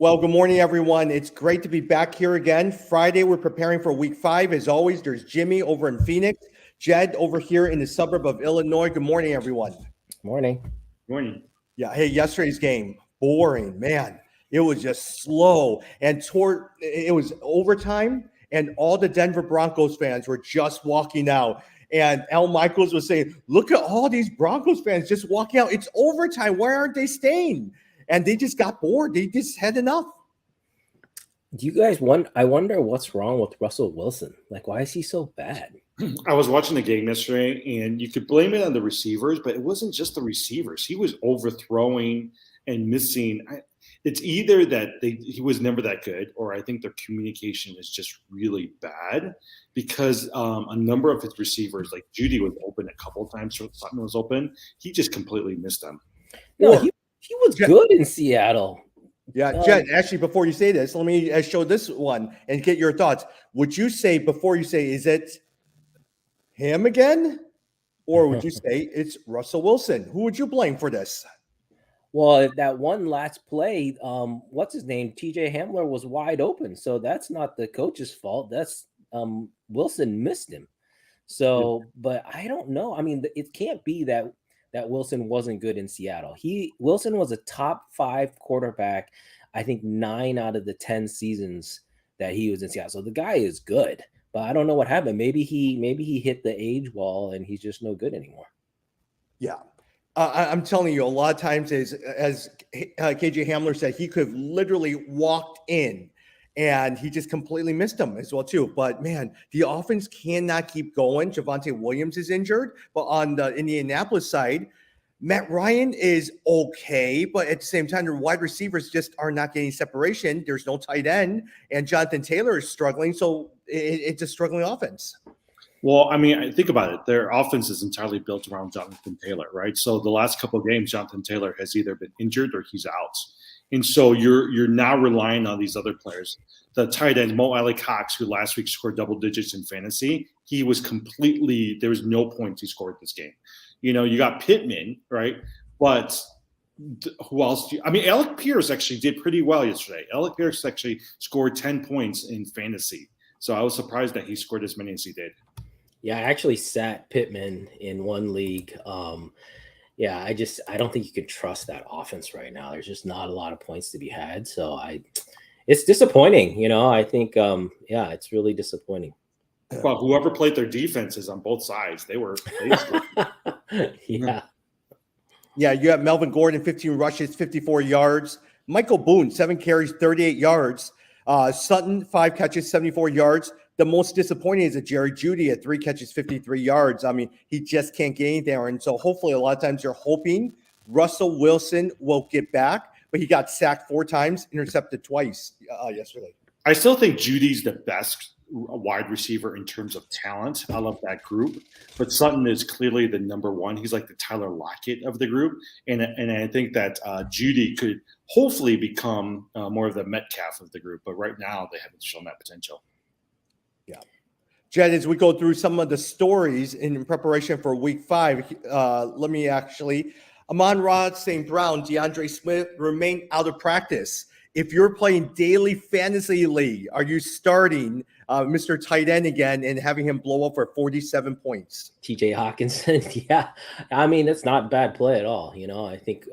Well, good morning, everyone. It's great to be back here again. Friday, we're preparing for week 5. As always, there's Jimmy over in Phoenix, Jed over here in the suburb of Illinois. Good morning, everyone. Morning. Morning. Yeah, hey, yesterday's game, boring, man. It was just slow. And it was overtime, and all the Denver Broncos fans were just walking out. And Al Michaels was saying, look at all these Broncos fans just walking out. It's overtime. Why aren't they staying? And they just got bored. They just had enough. Do you guys I wonder what's wrong with Russell Wilson? Like, why is he so bad? I was watching the game yesterday, and you could blame it on the receivers, but it wasn't just the receivers. He was overthrowing and missing. It's either that he was never that good, or I think their communication is just really bad because a number of his receivers, like Judy was open a couple of times, Sutton was open. He just completely missed them. No, he was good in Seattle. Yeah, Jen, actually, before you say this, let me show this one and get your thoughts. Would you say, before you say, is it him again? Or would you say it's Russell Wilson? Who would you blame for this? Well, that one last play, what's his name? TJ Hamler was wide open. So that's not the coach's fault. That's Wilson missed him. So, but I don't know. I mean, it can't be that Wilson wasn't good in Seattle. Wilson was a top 5 quarterback, I think 9 out of the 10 seasons that he was in Seattle. So the guy is good, but I don't know what happened. Maybe he hit the age wall and he's just no good anymore. Yeah. I'm telling you, a lot of times, as KJ Hamler said, he could have literally walked in and he just completely missed him as well, too. But, man, the offense cannot keep going. Javonte Williams is injured. But on the Indianapolis side, Matt Ryan is okay. But at the same time, the wide receivers just are not getting separation. There's no tight end. And Jonathan Taylor is struggling. So it's a struggling offense. Well, I mean, think about it. Their offense is entirely built around Jonathan Taylor, right? So the last couple of games, Jonathan Taylor has either been injured or he's out. And so you're now relying on these other players. The tight end, Mo Alley-Cox, who last week scored double digits in fantasy, he was there was no points he scored this game. You know, you got Pittman, right? But who else? Alec Pierce actually did pretty well yesterday. Alec Pierce actually scored 10 points in fantasy. So I was surprised that he scored as many as he did. Yeah, I actually sat Pittman in one league. Yeah, I don't think you can trust that offense right now. There's just not a lot of points to be had. So it's disappointing. You know, I think, it's really disappointing. Well, whoever played their defenses on both sides, they Yeah. Yeah, you have Melvin Gordon, 15 rushes, 54 yards. Michael Boone, 7 carries, 38 yards. Sutton, 5 catches, 74 yards. The most disappointing is Jerry Jeudy at 3 catches, 53 yards. I mean, he just can't get anything there. And so hopefully a lot of times you're hoping Russell Wilson will get back, but he got sacked 4 times, intercepted twice yesterday. I still think Judy's the best wide receiver in terms of talent. I love that group. But Sutton is clearly the number one. He's like the Tyler Lockett of the group. And I think that Jeudy could hopefully become more of the Metcalf of the group. But right now they haven't shown that potential. Yeah. Jed, as we go through some of the stories in preparation for week 5, let me actually, Amon-Ra St. Brown, DeAndre Smith remain out of practice. If you're playing daily fantasy league, are you starting Mr. Tight End again and having him blow up for 47 points? TJ Hawkinson, yeah. I mean, it's not a bad play at all. You know, I think,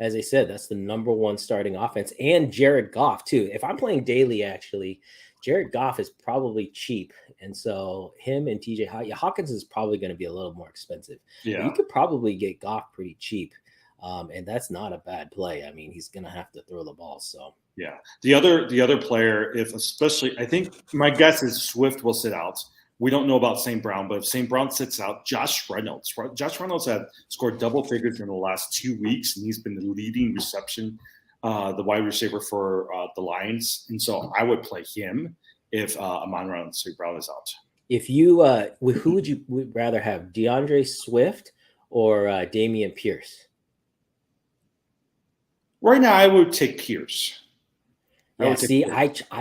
as I said, that's the number 1 starting offense. And Jared Goff, too. If I'm playing daily, actually, Jared Goff is probably cheap. And so him and TJ Hawkins is probably going to be a little more expensive. Yeah. But you could probably get Goff pretty cheap. And that's not a bad play. I mean, he's going to have to throw the ball. So yeah, the other player, I think my guess is Swift will sit out. We don't know about St. Brown, but if St. Brown sits out, Josh Reynolds had scored double figures in the last 2 weeks, and he's been the leading reception, the wide receiver for the Lions. And so I would play him if Amon-Ra St. Brown is out. If you, who would you rather have, DeAndre Swift or Dameon Pierce? Right now, I would take Pierce. I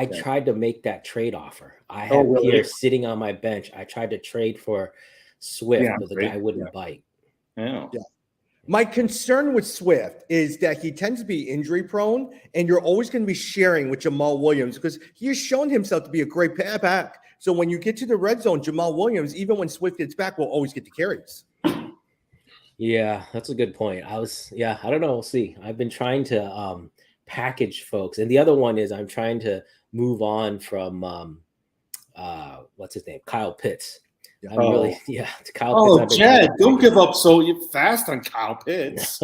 tried to make that trade offer. I had Pierce sitting on my bench. I tried to trade for Swift, but the guy wouldn't bite. Yeah. My concern with Swift is that he tends to be injury prone, and you're always going to be sharing with Jamal Williams because he has shown himself to be a great back. So when you get to the red zone, Jamal Williams, even when Swift gets back, will always get the carries. Yeah, that's a good point. I don't know. We'll see. I've been trying to package folks. And the other one is I'm trying to move on from what's his name? Kyle Pitts. Yeah. Kyle Pitts. Jed, don't give up so fast on Kyle Pitts.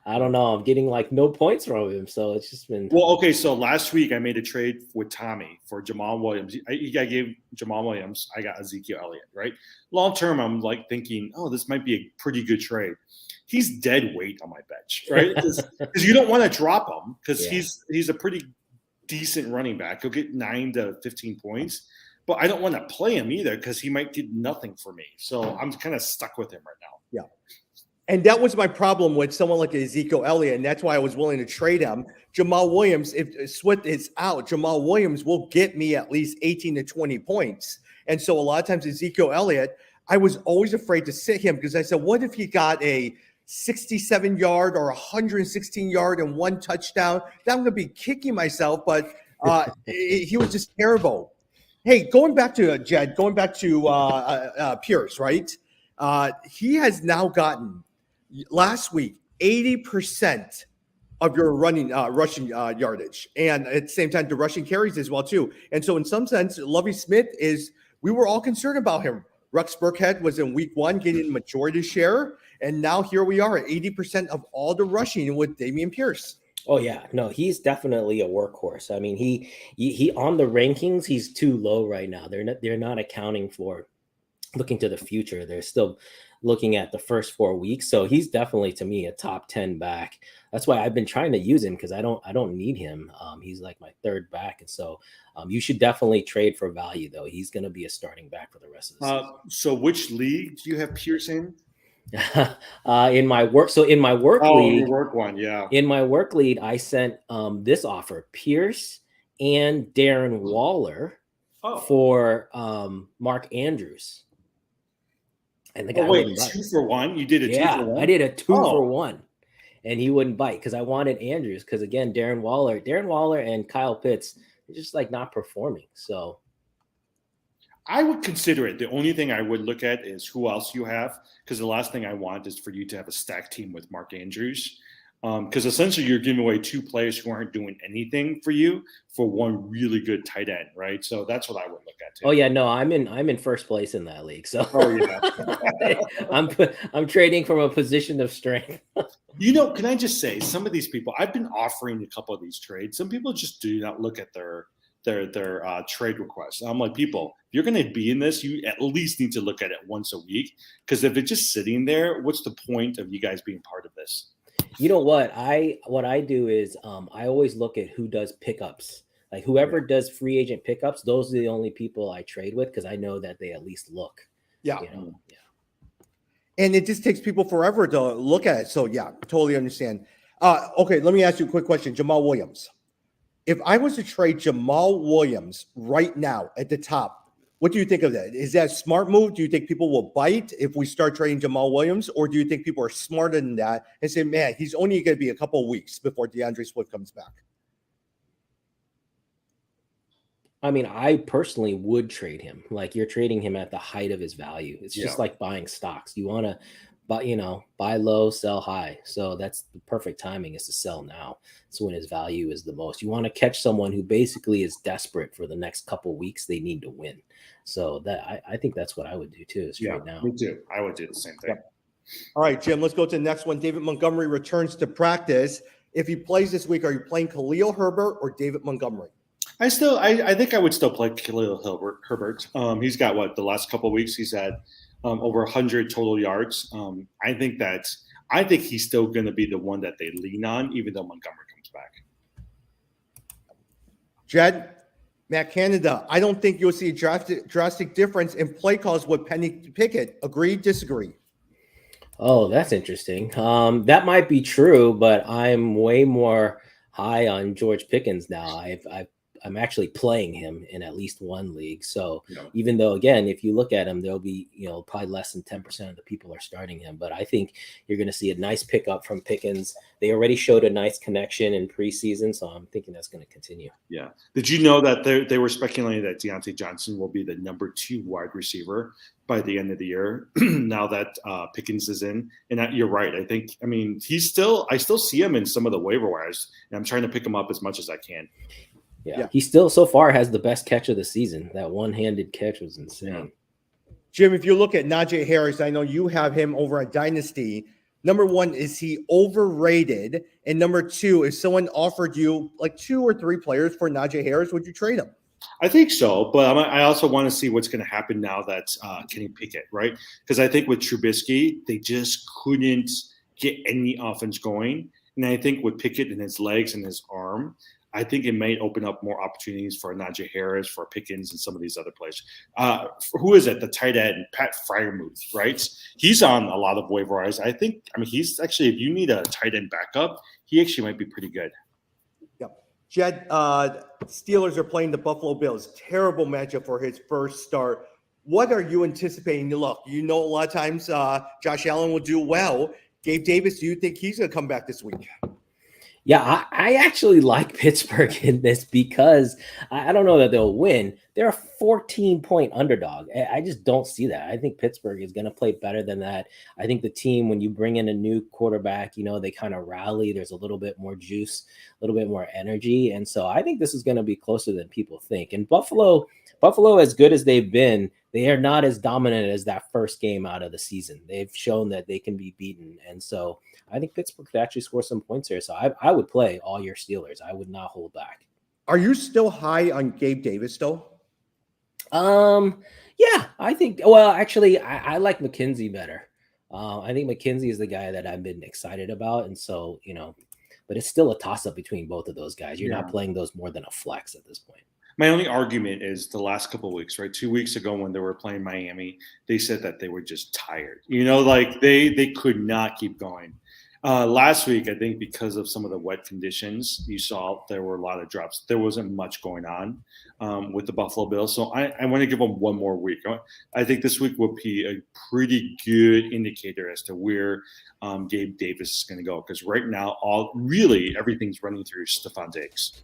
I don't know. I'm getting like no points from him. So it's just been. Well, okay. So last week I made a trade with Tommy for Jamal Williams. I gave Jamal Williams. I got Ezekiel Elliott, right? Long term, I'm like thinking, oh, this might be a pretty good trade. He's dead weight on my bench, right? Because you don't want to drop him because he's a pretty decent running back. He'll get 9 to 15 points, but I don't want to play him either because he might get nothing for me. So I'm kind of stuck with him right now. Yeah. And that was my problem with someone like Ezekiel Elliott, and that's why I was willing to trade him. Jamal Williams, if Swift is out, Jamal Williams will get me at least 18 to 20 points. And so a lot of times Ezekiel Elliott, I was always afraid to sit him because I said, what if he got a 67-yard or 116-yard and 1 touchdown? Then I'm going to be kicking myself, but he was just terrible. Hey, going back to Jed, going back to Pierce, right? He has now gotten last week 80% of your rushing yardage, and at the same time the rushing carries as well too. And so in some sense, Lovie Smith we were all concerned about him. Rex Burkhead was in week 1 getting majority share, and now here we are at 80% of all the rushing with Dameon Pierce. Oh yeah, no, he's definitely a workhorse. I mean, he on the rankings, he's too low right now. They're not accounting for looking to the future. They're still looking at the first 4 weeks. So he's definitely, to me, a top 10 back. That's why I've been trying to use him because I don't need him. He's like my 3rd back. And so you should definitely trade for value though. He's going to be a starting back for the rest of the season. So which league do you have Pierce in? In my work league. Your work one, yeah. In my work league, I sent this offer: Pierce and Darren Waller for Mark Andrews. And the guy wait, 2 for 1? You did a 2 for 1? I did a 2 for 1, and he wouldn't bite because I wanted Andrews because again, Darren Waller and Kyle Pitts are just like not performing. So I would consider it. The only thing I would look at is who else you have, because the last thing I want is for you to have a stacked team with Mark Andrews, because essentially you're giving away 2 players who aren't doing anything for you for 1 really good tight end, right? So that's what I would look at too. Oh yeah, no, I'm in first place in that league. So yeah. I'm trading from a position of strength. Can I just say, some of these people, I've been offering a couple of these trades. Some people just do not look at their trade requests. I'm like, people, if you're going to be in this, you at least need to look at it once a week, because if it's just sitting there, what's the point of you guys being part of this? You know what I do is I always look at who does pickups. Like whoever does free agent pickups, those are the only people I trade with because I know that they at least look. Yeah. Yeah. And it just takes people forever to look at it. So yeah, totally understand. Okay, let me ask you a quick question. Jamal Williams. If I was to trade Jamal Williams right now at the top, what do you think of that? Is that a smart move? Do you think people will bite if we start trading Jamal Williams? Or do you think people are smarter than that and say, man, he's only going to be a couple of weeks before DeAndre Swift comes back? I mean, I personally would trade him. Like you're trading him at the height of his value. It's just like buying stocks. You want to buy low, sell high. So that's the perfect timing is to sell now. It's when his value is the most. You want to catch someone who basically is desperate for the next couple weeks. They need to win. So that I think that's what I would do too. Is trade now. Me too. I would do the same thing. Yep. All right, Jim, let's go to the next one. David Montgomery returns to practice. If he plays this week, are you playing Khalil Herbert or David Montgomery? I think I would still play Khalil Herbert. He's got the last couple of weeks he's had over 100 total yards. I think he's still going to be the one that they lean on, even though Montgomery comes back. Jed, Matt Canada, I don't think you'll see a drastic difference in play calls with Penny Pickett. Agree, disagree? Oh, that's interesting. That might be true, but I'm way more high on George Pickens now. I'm actually playing him in at least one league. So Yeah. even though, again, if you look at him, there'll be, probably less than 10% of the people are starting him. But I think you're going to see a nice pickup from Pickens. They already showed a nice connection in preseason, so I'm thinking that's going to continue. Yeah. Did you know that they were speculating that Deontay Johnson will be the number 2 wide receiver by the end of the year now that Pickens is in? And you're right. I still see him in some of the waiver wires, and I'm trying to pick him up as much as I can. Yeah. He still so far has the best catch of the season. That one-handed catch was insane. Yeah. Jim, if you look at Najee Harris, I know you have him over at Dynasty. Number one, is he overrated? And number two, if someone offered you like 2 or 3 players for Najee Harris, would you trade him? I think so, but I also want to see what's going to happen now that Kenny Pickett, right? Because I think with Trubisky, they just couldn't get any offense going. And I think with Pickett and his legs and his arm, I think it may open up more opportunities for Najee Harris, for Pickens, and some of these other players. Who is it? The tight end, Pat Freiermuth, right? He's on a lot of waiver wires. He's actually, if you need a tight end backup, he actually might be pretty good. Yep. Jed, Steelers are playing the Buffalo Bills. Terrible matchup for his first start. What are you anticipating? Look, a lot of times Josh Allen will do well. Gabe Davis, do you think he's going to come back this week? Yeah, I actually like Pittsburgh in this because I don't know that they'll win. They're a 14-point underdog. I just don't see that. I think Pittsburgh is going to play better than that. I think the team, when you bring in a new quarterback, they kind of rally. There's a little bit more juice, a little bit more energy. And so I think this is going to be closer than people think. And Buffalo, as good as they've been, they are not as dominant as that first game out of the season. They've shown that they can be beaten. And so I think Pittsburgh could actually score some points here. So I would play all your Steelers. I would not hold back. Are you still high on Gabe Davis, though? Yeah, I think, well, actually, I like McKenzie better. I think McKenzie is the guy that I've been excited about. And so, but it's still a toss-up between both of those guys. You're not playing those more than a flex at this point. My only argument is the last couple of weeks, right? 2 weeks ago when they were playing Miami, they said that they were just tired. They could not keep going. Last week, I think because of some of the wet conditions, you saw there were a lot of drops. There wasn't much going on with the Buffalo Bills. So I want to give them one more week. I think this week will be a pretty good indicator as to where Gabe Davis is going to go. Because right now, everything's running through Stephon Diggs.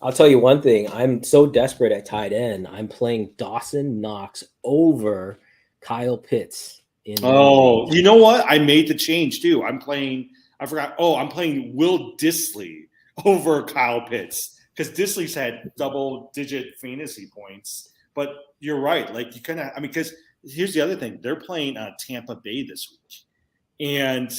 I'll tell you one thing. I'm so desperate at tight end. I'm playing Dawson Knox over Kyle Pitts. You know what? I made the change too. I'm playing Will Dissly over Kyle Pitts because Disley's had double-digit fantasy points. But you're right. Because here's the other thing. They're playing Tampa Bay this week. And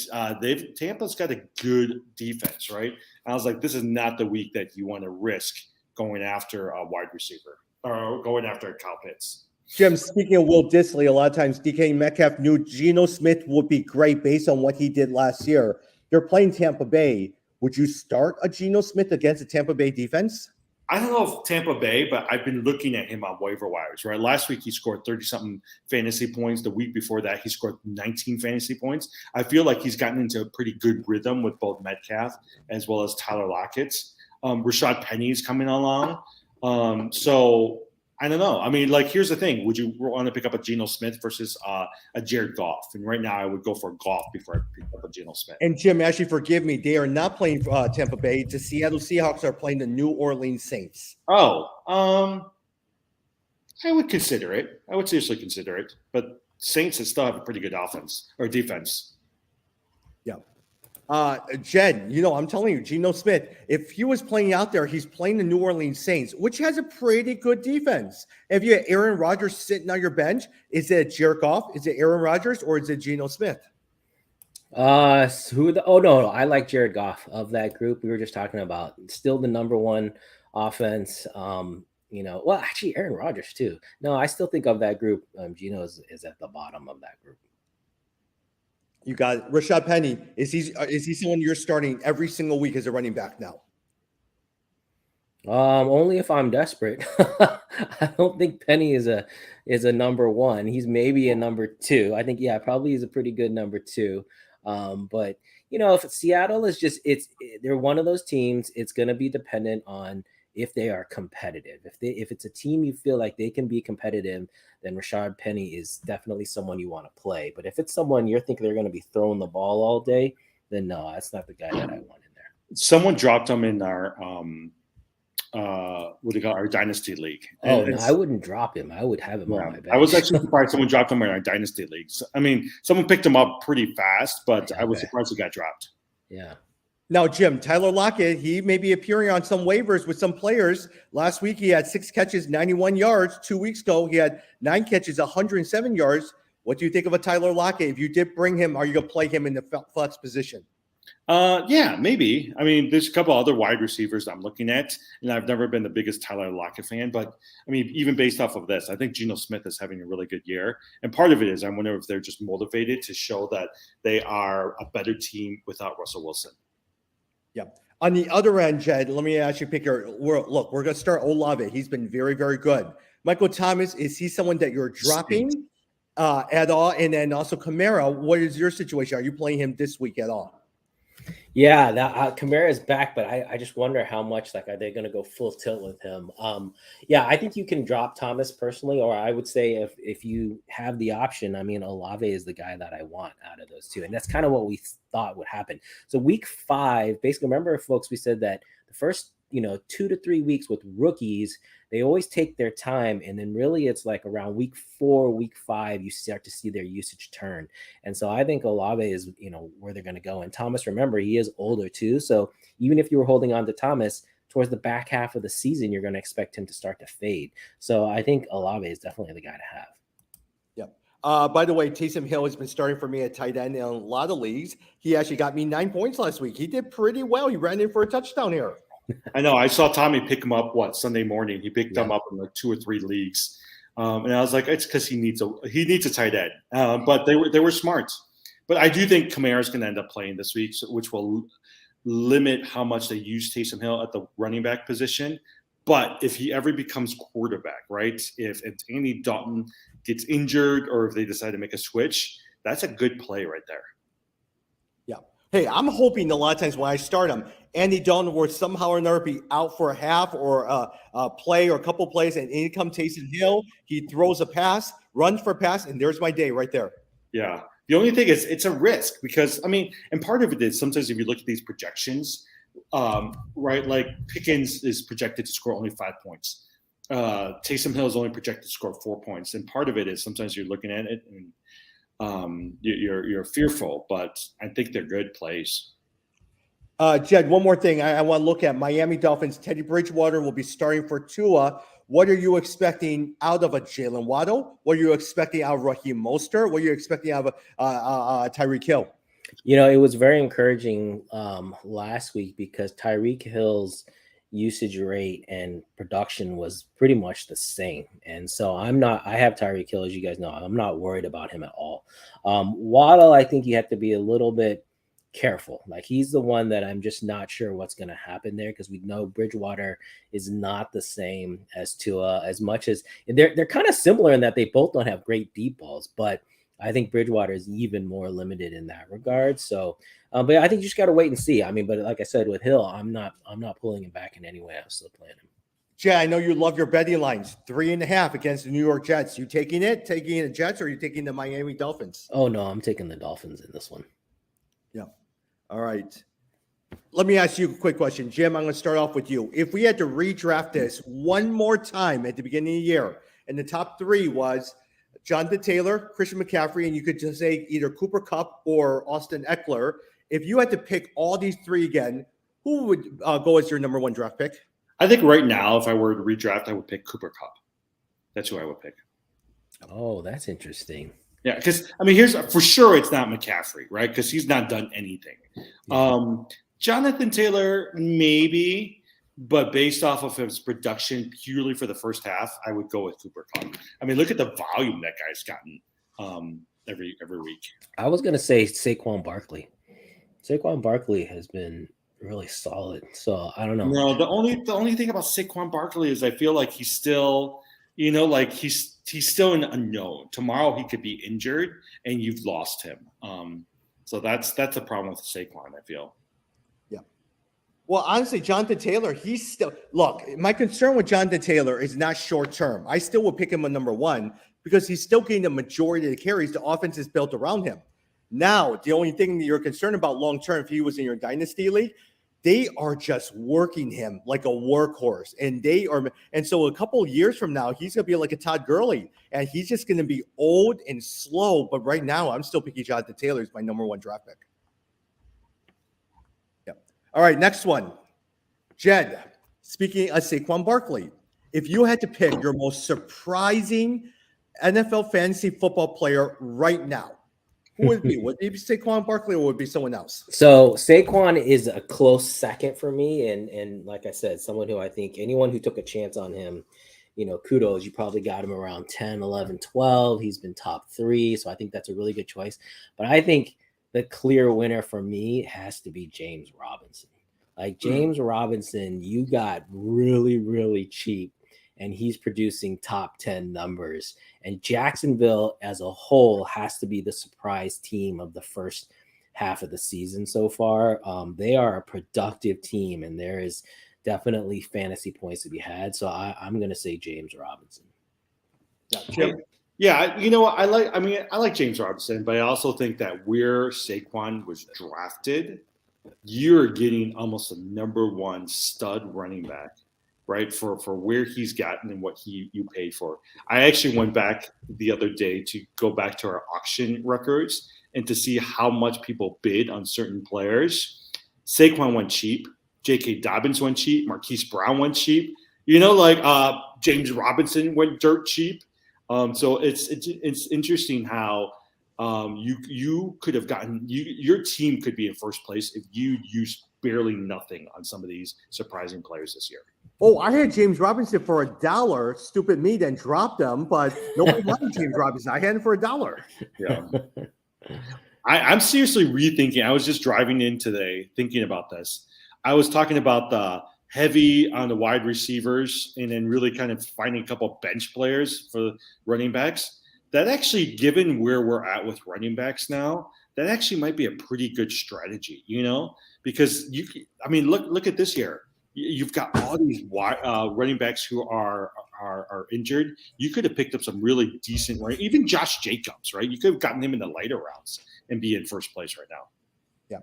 Tampa's got a good defense, right? I was like, this is not the week that you want to risk going after a wide receiver or going after Kyle Pitts. Jim, speaking of Will Dissly, a lot of times DK Metcalf knew Geno Smith would be great based on what he did last year. They're playing Tampa Bay. Would you start a Geno Smith against a Tampa Bay defense? I don't know if Tampa Bay, but I've been looking at him on waiver wires, right? Last week, he scored 30-something fantasy points. The week before that, he scored 19 fantasy points. I feel like he's gotten into a pretty good rhythm with both Metcalf as well as Tyler Lockett. Rashad Penny is coming along. So I don't know. Here's the thing. Would you want to pick up a Geno Smith versus a Jared Goff? And right now I would go for Goff before I pick up a Geno Smith. And Jim, actually, forgive me. They are not playing Tampa Bay. The Seattle Seahawks are playing the New Orleans Saints. I would consider it. I would seriously consider it. But Saints still have a pretty good offense or defense. Yeah. Jed, I'm telling you, Geno Smith, if he was playing out there, he's playing the New Orleans Saints, which has a pretty good defense. If you have Aaron Rodgers sitting on your bench, is it Jared Goff? Is it Aaron Rodgers or is it Geno Smith? No, I like Jared Goff of that group we were just talking about. Still the number one offense. Actually Aaron Rodgers too. No, I still think of that group. Geno is at the bottom of that group. You got Rashad Penny. Is he someone you're starting every single week as a running back now? Only if I'm desperate. I don't think Penny is a number one. He's maybe a number two. I think probably is a pretty good number two. But if Seattle is they're one of those teams. It's going to be dependent on if they are competitive. If it's a team you feel like they can be competitive, then Rashad Penny is definitely someone you want to play. But if it's someone you're thinking they're going to be throwing the ball all day, then no, that's not the guy that I want in there. Someone dropped him in our what do you call our dynasty league. Oh no, I wouldn't drop him. I would have him on my bench. I was actually surprised someone dropped him in our dynasty leagues. I mean, someone picked him up pretty fast, but I was surprised he got dropped. Yeah. Now, Jim, Tyler Lockett, he may be appearing on some waivers with some players. Last week, he had 6 catches, 91 yards. 2 weeks ago, he had 9 catches, 107 yards. What do you think of a Tyler Lockett? If you did bring him, are you going to play him in the flex position? Yeah, maybe. I mean, there's a couple other wide receivers I'm looking at, and I've never been the biggest Tyler Lockett fan, but I mean, even based off of this, I think Geno Smith is having a really good year. And part of it is I wonder if they're just motivated to show that they are a better team without Russell Wilson. Yeah. On the other end, Jed, let me ask you, pick your look. We're going to start Olave. He's been very, very good. Michael Thomas, is he someone that you're dropping at all? And then also Kamara, what is your situation? Are you playing him this week at all? Yeah, that Kamara is back, but I just wonder how much are they going to go full tilt with him? Yeah, I think you can drop Thomas personally, or I would say if you have the option, I mean, Olave is the guy that I want out of those two, and that's kind of what we thought would happen. So week 5, basically, remember, folks, we said that the first 2 to 3 weeks with rookies, they always take their time, and then really it's like around week 4, week 5, you start to see their usage turn. And so I think Olave is where they're going to go. And Thomas, remember, he is older too, so even if you were holding on to Thomas towards the back half of the season, you're going to expect him to start to fade. So I think Olave is definitely the guy to have. Yep. By the way, Taysom Hill has been starting for me at tight end in a lot of leagues. He actually got me 9 points last week. He did pretty well. He ran in for a touchdown here. I know. I saw Tommy pick him up Sunday morning. He picked him up in like 2 or 3 leagues, and I was like, it's because he needs a tight end. But they were smart. But I do think Kamara's going to end up playing this week, which will limit how much they use Taysom Hill at the running back position. But if he ever becomes quarterback, right? If Andy Dalton gets injured or if they decide to make a switch, that's a good play right there. Yeah. Hey, I'm hoping a lot of times when I start him, Andy Dalton will somehow or another be out for a half or a play or a couple plays, and in comes Taysom Hill. He throws a pass, runs for a pass, and there's my day right there. Yeah. The only thing is it's a risk because, I mean, and part of it is sometimes if you look at these projections, right, like Pickens is projected to score only 5 points. Taysom Hill is only projected to score 4 points. And part of it is sometimes you're looking at it and you're fearful, but I think they're good plays. Jed, one more thing. I want to look at Miami Dolphins. Teddy Bridgewater will be starting for Tua. What are you expecting out of a Jalen Waddle? What are you expecting out of Raheem Mostert? What are you expecting out of Tyreek Hill? It was very encouraging last week because Tyreek Hill's usage rate and production was pretty much the same. And so I have Tyreek Hill, as you guys know. I'm not worried about him at all. Waddle, I think you have to be a little bit careful. Like, he's the one that I'm just not sure what's going to happen there because we know Bridgewater is not the same as Tua, as much as they're kind of similar in that they both don't have great deep balls, but I think Bridgewater is even more limited in that regard. So, but I think you just got to wait and see. I mean, but like I said, with Hill, I'm not pulling him back in any way. I'm still playing him. Jay, I know you love your betting lines. 3.5 against the New York Jets. You taking the Jets, or are you taking the Miami Dolphins? Oh no, I'm taking the Dolphins in this one. Yeah. All right. Let me ask you a quick question. Jim, I'm going to start off with you. If we had to redraft this one more time at the beginning of the year, and the top 3 was Jonathan Taylor, Christian McCaffrey, and you could just say either Cooper Kupp or Austin Eckler. If you had to pick all these 3 again, who would go as your number 1 draft pick? I think right now, if I were to redraft, I would pick Cooper Kupp. That's who I would pick. Oh, that's interesting. Yeah, because, I mean, here's for sure it's not McCaffrey, right? Because he's not done anything. Yeah. Jonathan Taylor, maybe, but based off of his production purely for the first half, I would go with Cooper Kupp. I mean, look at the volume that guy's gotten every week. I was going to say Saquon Barkley. Saquon Barkley has been really solid. So I don't know. No, the only thing about Saquon Barkley is I feel like he's still, like he's still an unknown. Tomorrow he could be injured and you've lost him. So that's the problem with Saquon, I feel. Yeah. Well, honestly, Jonathan Taylor, he's still look. My concern with Jonathan Taylor is not short term. I still would pick him at number one because he's still getting the majority of the carries. The offense is built around him. Now, the only thing that you're concerned about long term, if he was in your dynasty league, they are just working him like a workhorse, and so a couple of years from now, he's gonna be like a Todd Gurley, and he's just gonna be old and slow. But right now, I'm still picking Jonathan Taylor as my number one draft pick. All right, next one. Jed, speaking of Saquon Barkley, if you had to pick your most surprising NFL fantasy football player right now, who would it be? Would it be Saquon Barkley or would it be someone else? So Saquon is a close second for me. And like I said, someone who I think anyone who took a chance on him, kudos. You probably got him around 10, 11, 12. He's been top 3. So I think that's a really good choice. But I think the clear winner for me has to be James Robinson. Like James Robinson, you got really, really cheap, and he's producing top 10 numbers. And Jacksonville as a whole has to be the surprise team of the first half of the season so far. They are a productive team, and there is definitely fantasy points to be had. So I'm going to say James Robinson. Yeah, Jim? Yeah, you know what? I like James Robinson, but I also think that where Saquon was drafted, you're getting almost a number one stud running back, right? For where he's gotten and what you paid for. I actually went back the other day to go back to our auction records and to see how much people bid on certain players. Saquon went cheap. J.K. Dobbins went cheap. Marquise Brown went cheap. James Robinson went dirt cheap. So it's interesting how you could have gotten your team could be in first place if you used barely nothing on some of these surprising players this year. Oh, I had James Robinson for $1. Stupid me, then dropped him, but nobody wanted James Robinson. I had him for $1. Yeah. I'm seriously rethinking. I was just driving in today thinking about this. I was talking about the heavy on the wide receivers and then really kind of finding a couple of bench players for running backs. That actually, given where we're at with running backs now, that actually might be a pretty good strategy, because look at this year. You've got all these running backs who are injured. You could have picked up some really decent even Josh Jacobs, right? You could have gotten him in the later rounds and be in first place right now. Yeah.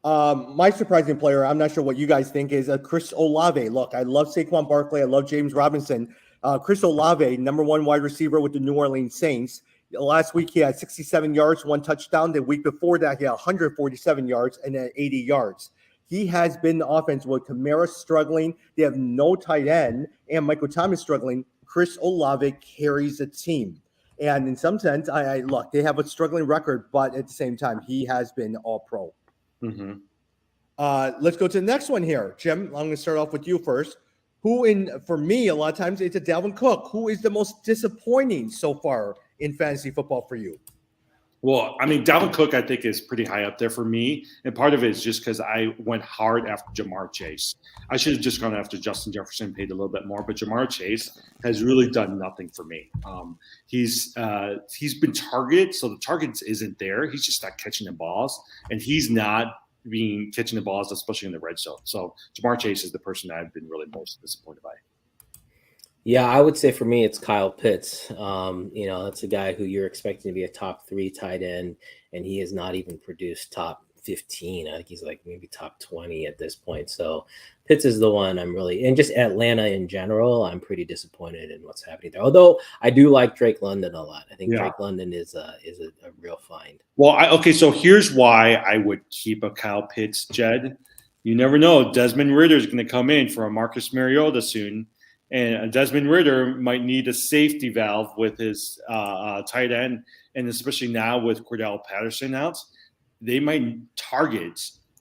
My surprising player, I'm not sure what you guys think, is Chris Olave. Look, I love Saquon Barkley. I love James Robinson. Chris Olave, number one wide receiver with the New Orleans Saints. Last week, he had 67 yards, 1 touchdown. The week before that, he had 147 yards and then 80 yards. He has been the offense with Kamara struggling. They have no tight end, and Michael Thomas struggling. Chris Olave carries the team. And in some sense, look, they have a struggling record, but at the same time, he has been all pro. Mm-hmm. Let's go to the next one here. Jim, I'm going to start off with you first. For me, a lot of times it's a Dalvin Cook. Who is the most disappointing so far in fantasy football for you? Well, Dalvin Cook, I think, is pretty high up there for me. And part of it is just because I went hard after Jamar Chase. I should have just gone after Justin Jefferson, paid a little bit more. But Jamar Chase has really done nothing for me. He's been targeted, so the target isn't there. He's just not catching the balls. And he's not catching the balls, especially in the red zone. So Jamar Chase is the person that I've been really most disappointed by. Yeah, I would say for me, it's Kyle Pitts. That's a guy who you're expecting to be a top 3 tight end, and he has not even produced top 15. I think he's like maybe top 20 at this point. So Pitts is the one and just Atlanta in general, I'm pretty disappointed in what's happening there. Although I do like Drake London a lot. I think Drake London is a real find. Well, so here's why I would keep a Kyle Pitts, Jed. You never know. Desmond Ridder is going to come in for a Marcus Mariota soon. And Desmond Ridder might need a safety valve with his tight end. And especially now with Cordell Patterson out, they might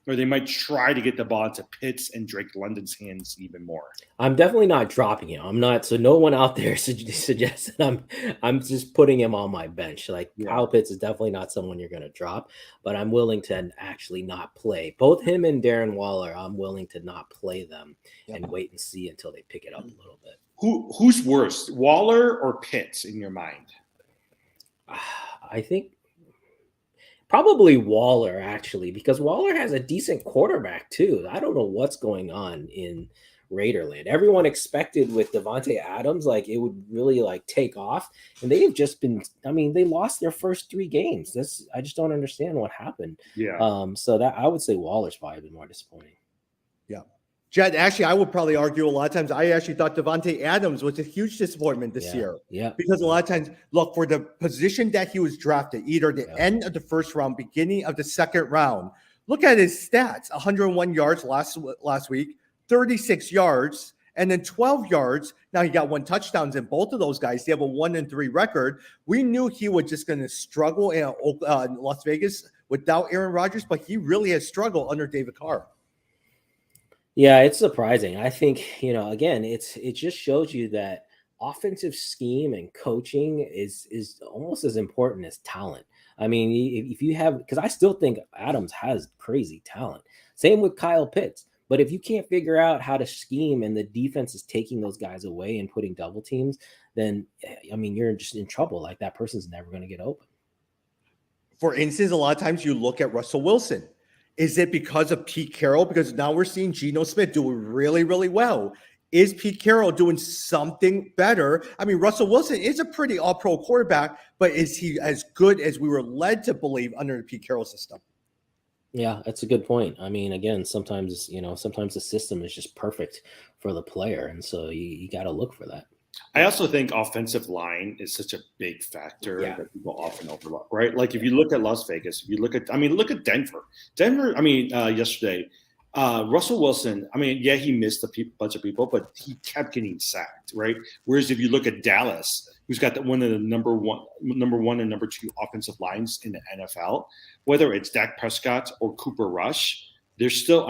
they might try to get the ball into Pitts and Drake London's hands even more. I'm definitely not dropping him. I'm not. So no one out there suggests that I'm just putting him on my bench. Kyle Pitts is definitely not someone you're going to drop, but I'm willing to actually not play. Both him and Darren Waller, I'm willing to not play them and wait and see until they pick it up a little bit. Who's worse, Waller or Pitts in your mind? I think Probably Waller, actually, because Waller has a decent quarterback too. I don't know what's going on in Raiderland. Everyone expected with Devontae Adams, like it would really like take off, and they've just been. I mean, they lost their first 3 games. I just don't understand what happened. Yeah. So that I would say Waller's probably been more disappointing. Yeah. Jed, actually, I would probably argue a lot of times. I actually thought Devontae Adams was a huge disappointment this year. Yeah. Because a lot of times, look, for the position that he was drafted, either the end of the first round, beginning of the second round, look at his stats: 101 yards last week, 36 yards, and then 12 yards. Now he got 1 touchdowns in both of those guys. They have a 1-3 record. We knew he was just going to struggle in Las Vegas without Aaron Rodgers, but he really has struggled under David Carr. Yeah, it's surprising. I think, again, it just shows you that offensive scheme and coaching is almost as important as talent. I mean, if you have, because I still think Adams has crazy talent. Same with Kyle Pitts. But if you can't figure out how to scheme and the defense is taking those guys away and putting double teams, then, I mean, you're just in trouble. Like that person's never going to get open. For instance, a lot of times you look at Russell Wilson. Is it because of Pete Carroll? Because now we're seeing Geno Smith do really, really well. Is Pete Carroll doing something better? I mean, Russell Wilson is a pretty all-pro quarterback, but is he as good as we were led to believe under the Pete Carroll system? Yeah, that's a good point. I mean, again, sometimes the system is just perfect for the player. And so you got to look for that. I also think offensive line is such a big factor that people often overlook, right? Like if you look at Las Vegas, look at Denver. Yesterday, Russell Wilson, he missed a bunch of people, but he kept getting sacked, right? Whereas if you look at Dallas, who's got one of the number one and number 2 offensive lines in the NFL, whether it's Dak Prescott or Cooper Rush, they're still,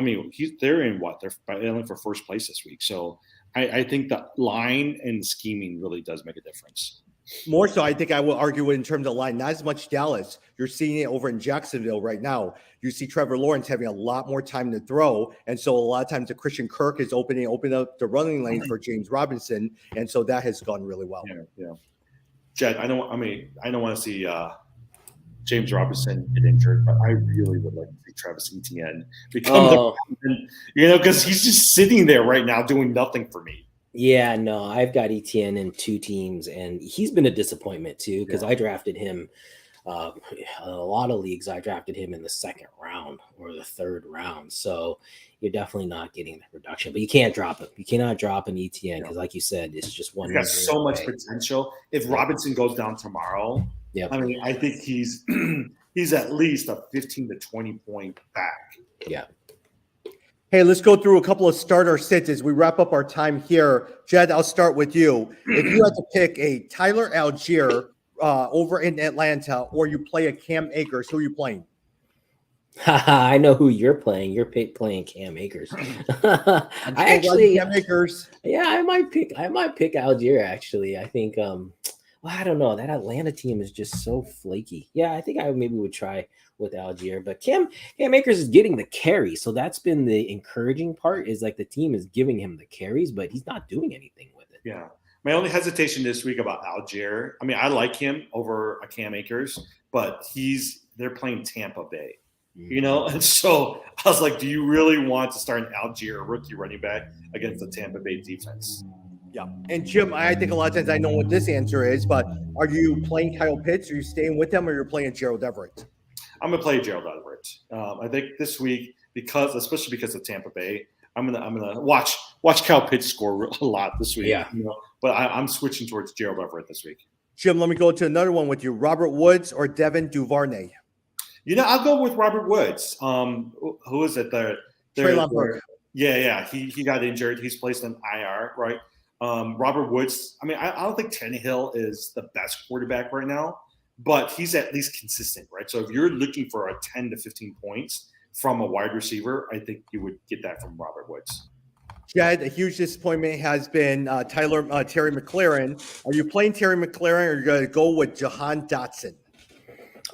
they're in they're battling for first place this week. So I think the line and scheming really does make a difference. More so, I think I will argue in terms of line, not as much Dallas. You're seeing it over in Jacksonville right now. You see Trevor Lawrence having a lot more time to throw. And so a lot of times the Christian Kirk is opening up the running lane for James Robinson. And so that has gone really well. Yeah. Jed, I don't want to see James Robinson get injured, but I really would like to see Travis Etienne become because he's just sitting there right now doing nothing for me. Yeah, no, I've got Etienne in 2 teams, and he's been a disappointment too because I drafted him a lot of leagues. I drafted him in the 2nd round or the 3rd round, so you're definitely not getting the production. But you can't drop him. You cannot drop an Etienne because, like you said, it's just one. He's got so much potential. If Robinson goes down tomorrow, I think he's at least a 15 to 20 point back. Yeah. Hey, let's go through a couple of starter sits as we wrap up our time here. Jed, I'll start with you. If you had to pick a Tyler Algier over in Atlanta, or you play a Cam Akers, who are you playing? I know who you're playing. You're playing Cam Akers. Cam Akers. Yeah, I might pick Algier. Actually, I think. I don't know. That Atlanta team is just so flaky. Yeah, I think I maybe would try with Algier, but Cam Akers is getting the carry, so that's been the encouraging part. Is like the team is giving him the carries, but he's not doing anything with it. Yeah. My only hesitation this week about Algier, I like him over a Cam Akers, but they're playing Tampa Bay, and so I was like, do you really want to start an Algier, rookie running back, against the Tampa Bay defense? Yeah. And Jim, I think a lot of times I know what this answer is, but are you playing Kyle Pitts? Are you staying with them, or you're playing Gerald Everett? I'm gonna play Gerald Everett. I think this week, especially because of Tampa Bay, I'm gonna watch Kyle Pitts score a lot this week. Yeah. But I'm switching towards Gerald Everett this week. Jim, let me go to another one with you. Robert Woods or Devin Duvernay? I'll go with Robert Woods. Who is it? Treylon Burke. Yeah. He got injured. He's placed on IR, right? Robert Woods. I don't think Tannehill is the best quarterback right now, but he's at least consistent, right? So if you're looking for a 10 to 15 points from a wide receiver, I think you would get that from Robert Woods. Jed, a huge disappointment has been Terry McLaurin. Are you playing Terry McLaurin, or are you going to go with Jahan Dotson?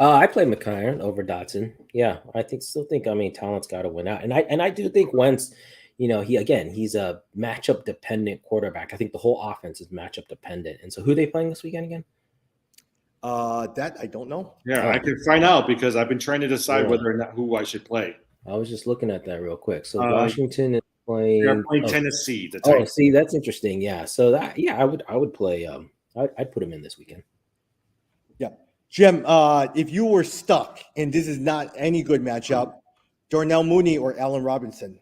I play McLaurin over Dotson. Yeah, still think. Talent's got to win out, and I do think Wentz. He's a matchup dependent quarterback. I think the whole offense is matchup dependent. And so, who are they playing this weekend again? That I don't know. Yeah, Oh. I can find out because I've been trying to decide Yeah. whether or not who I should play. I was just looking at that real quick. So Uh, Washington is They're playing. playing Oh, Tennessee. The oh, Titans. see, that's interesting. Yeah. So that, yeah, I would play. I'd put him in this weekend. Yeah, Jim. If you were stuck, and this is not any good matchup, Darnell Mooney or Allen Robinson.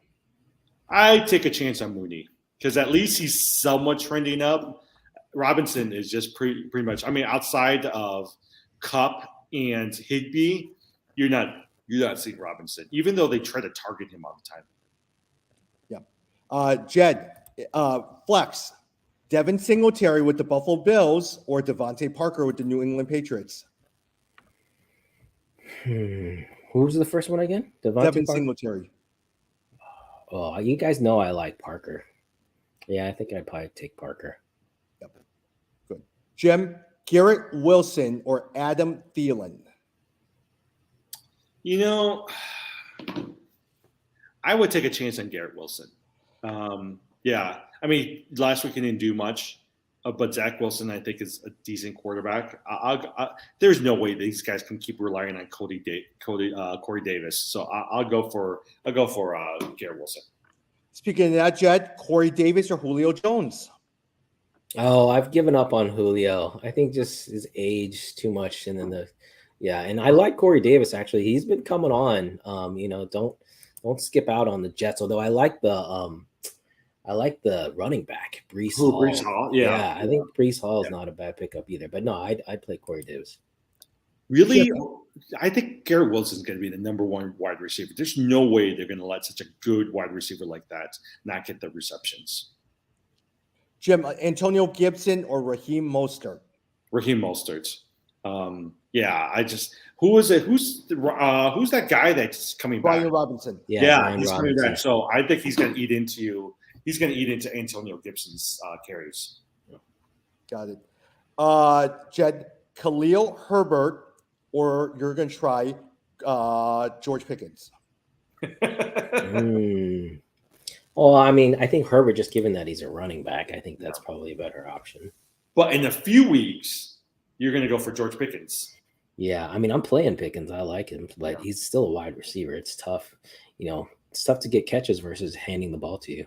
I take a chance on Mooney because at least he's somewhat trending up. Robinson is just pretty much. I mean, outside of Cup and Higbee, you're not seeing Robinson, even though they try to target him all the time. Jed, flex. Devin Singletary with the Buffalo Bills or Devontae Parker with the New England Patriots. Who was the first one again? Devin Parker? Singletary. Oh, you guys know I like Parker. Yeah, I think I'd probably take Parker. Good. Jim, Garrett Wilson or Adam Thielen. You know, I would take a chance on Garrett Wilson. Yeah, I mean, last week he didn't do much, but Zach Wilson, I think, is a decent quarterback. There's no way these guys can keep relying on Corey Davis. So I'll go for Garrett Wilson. Speaking of that, Jed, Corey Davis or Julio Jones. Oh, I've given up on Julio. I think just his age too much, and then and I like Corey Davis actually. He's been coming on. Don't skip out on the Jets. Although I like the running back, Brees Hall. Brees Hall, yeah. I think Brees Hall is not a bad pickup either. But no, I'd play Corey Davis. Really, I think Garrett Wilson is going to be the number one wide receiver. There's no way they're going to let such a good wide receiver like that not get the receptions. Jim, Antonio Gibson or Raheem Mostert. Raheem Mostert. Who is it? Who's that guy that's coming back? Brian Robinson. Yeah, He's coming back. So I think he's going to eat into Antonio Gibson's carries. Got it. Jed, Khalil Herbert or you're going to try George Pickens. Well, I mean, I think Herbert, just given that he's a running back, I think that's probably a better option. But in a few weeks, you're going to go for George Pickens. Yeah, I mean, I'm playing Pickens. I like him, but he's still a wide receiver. It's tough. It's tough to get catches versus handing the ball to you.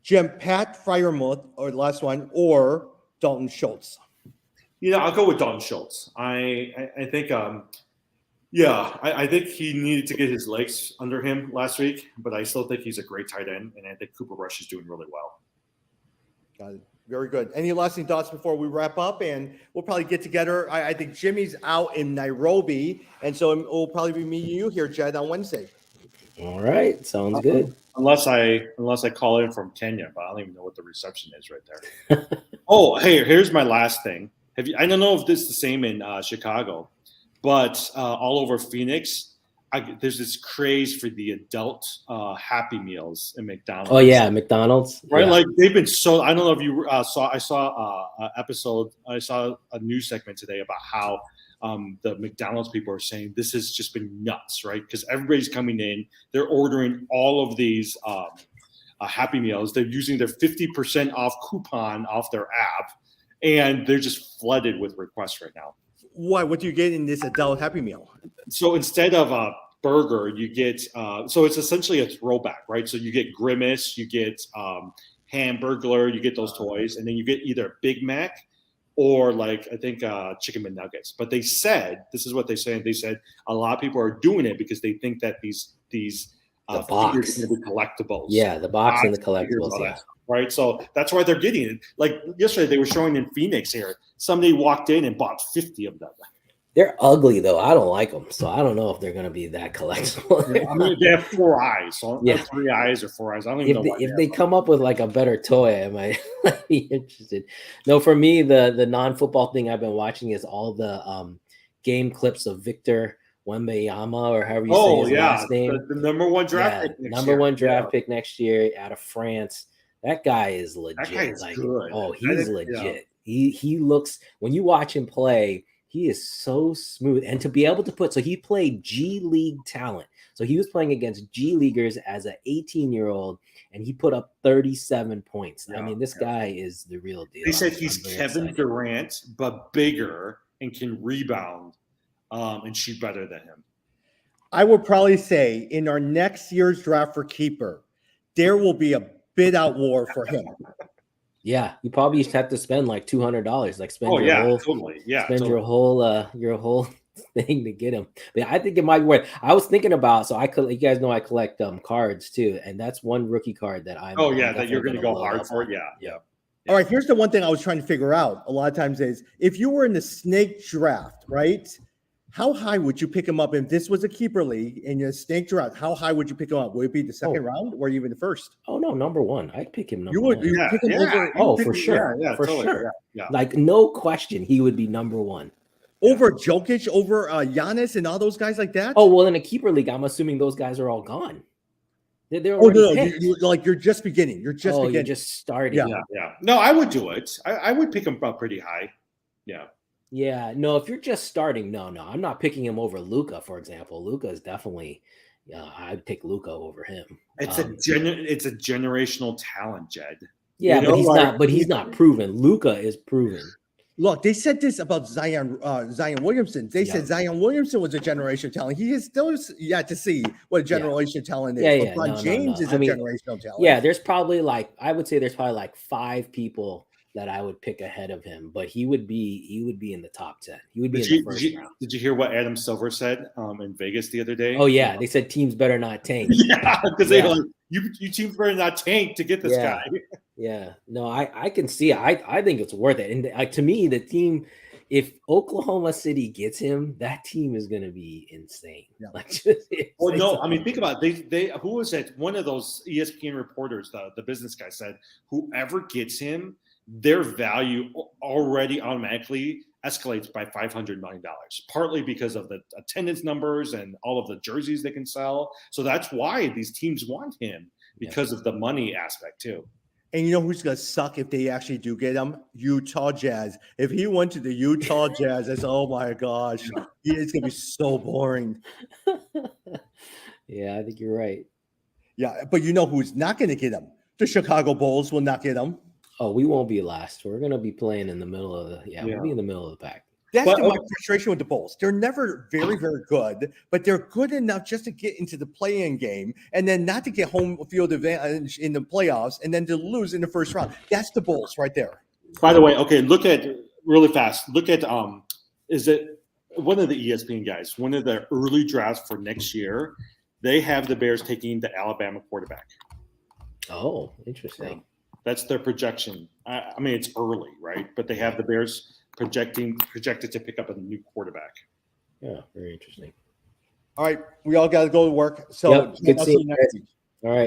Jim, Pat Freiermuth, or the last one, or Dalton Schultz. I'll go with Dalton Schultz. I think I think he needed to get his legs under him last week, but I still think he's a great tight end, and I think Cooper Rush is doing really well. Got it. Very good. Any lasting thoughts before we wrap up? And we'll probably get together. I think Jimmy's out in Nairobi, and so we'll probably be meeting you here, Jed, on Wednesday. All right. Sounds good. Unless I call in from Kenya, but I don't even know what the reception is right there. Oh, hey, here's my last thing. I don't know if this is the same in Chicago, but all over Phoenix, there's this craze for the adult Happy Meals in McDonald's. Oh yeah, McDonald's. Right, Yeah. like they've been so. I don't know if you saw. I saw an episode. I saw a news segment today about how the McDonald's people are saying this has just been nuts, right? Because everybody's coming in, they're ordering all of these Happy Meals. They're using their 50% off coupon off their app, and they're just flooded with requests right now. Why? What do you get in this adult Happy Meal? So instead of a burger, you get so it's essentially a throwback, right? So you get Grimace, you get Hamburglar, you get those toys, and then you get either Big Mac or like I think Chicken McNuggets. But they said this is what they said. They said a lot of people are doing it because they think that these the figures box. are going to be collectibles. Yeah, the box and the Figures, collectibles. all Yeah. that stuff, right? So that's why they're getting it. Like yesterday, they were showing in Phoenix here. Somebody walked in and bought 50 of them. They're ugly though. I don't like them, so I don't know if they're gonna be that collectible. I mean, they have 4 eyes. So Yeah. 3 eyes or 4 eyes. I don't even know why if have they them. come up with like a better toy, I might be interested. No, for me, the non-football thing I've been watching is all the game clips of Victor Wembanyama, or however you say his last name. The number one draft Yeah, pick. Next number year. one draft pick next year out of France. That guy is legit. guy is good. Oh, I he's think- legit. He looks, when you watch him play, he is so smooth. And to be able to so he played G League talent. So he was playing against G Leaguers as an 18-year-old, and he put up 37 points. I Yeah, mean, this guy is the real deal. They said I'm he's very Kevin excited. Durant, but bigger and can rebound and shoot better than him. I would probably say in our next year's draft for keeper, there will be a bid out war for him. Yeah, you probably just have to spend like $200, like spend your whole totally. Yeah, spend totally. your whole thing to get him. But I think it might be worth. I was thinking about, so you guys know I collect cards too, and that's one rookie card that I'm. Oh I'm yeah, that you're going to go load hard up for. on. Yeah. All right, here's the one thing I was trying to figure out a lot of times is if you were in the snake draft, right? How high would you pick him up if this was a keeper league in your snake draft? How high would you pick him up? Would it be the second round or even the first? Oh no, number one. I'd pick him number You would one. you pick him over Oh, for sure. Yeah, for totally. sure. Yeah. Like no question, he would be number one. over Jokic, over Giannis and all those guys like that? Oh well, in a keeper league, I'm assuming those guys are all gone. They're Oh already no, picked. you're just beginning. You're just You're beginning. just starting. Yeah. No, I would do it. I would pick him up pretty high. Yeah. Yeah, no, if you're just starting, no, I'm not picking him over Luca, for example. Luca is definitely, I'd pick Luca over him. It's a generational talent, Jed. Yeah, You know, but he's not proven. Luca is proven. Look, they said this about Zion Williamson. They said Zion Williamson was a generational talent. He is still yet to see what a generational talent is. Yeah. LeBron James is a generational talent. Yeah, there's probably I would say there's probably like 5 people that I would pick ahead of him, but he would be in the top 10. He would be in the first round. Did you hear what Adam Silver said in Vegas the other day? Oh yeah, they said teams better not tank. Yeah, because they like you teams better not tank to get this guy. Yeah, no, I can see it. I think it's worth it. And to me, the team, if Oklahoma City gets him, that team is going to be insane. Yeah. Think about it. They who was it? One of those ESPN reporters, the business guy said, whoever gets him, their value already automatically escalates by $500 million, partly because of the attendance numbers and all of the jerseys they can sell. So that's why these teams want him, because of the money aspect too. And you know who's going to suck if they actually do get him? Utah Jazz. If he went to the Utah Jazz, that's, oh my gosh, it's going to be so boring. Yeah, I think you're right. Yeah, but you know who's not going to get him? The Chicago Bulls will not get him. Oh, we won't be last. We're going to be playing in the middle of we'll be in the middle of the pack. That's my frustration with the Bulls. They're never very, very good, but they're good enough just to get into the play-in game and then not to get home field advantage in the playoffs and then to lose in the first round. That's the Bulls right there. By the way, okay, look at really fast. Look at is it one of the ESPN guys? One of the early drafts for next year. They have the Bears taking the Alabama quarterback. Oh, interesting. Yeah. That's their projection. I mean, it's early, right? But they have the Bears projected to pick up a new quarterback. Yeah, very interesting. All right, we all got to go to work. So good I'll see seeing you next week.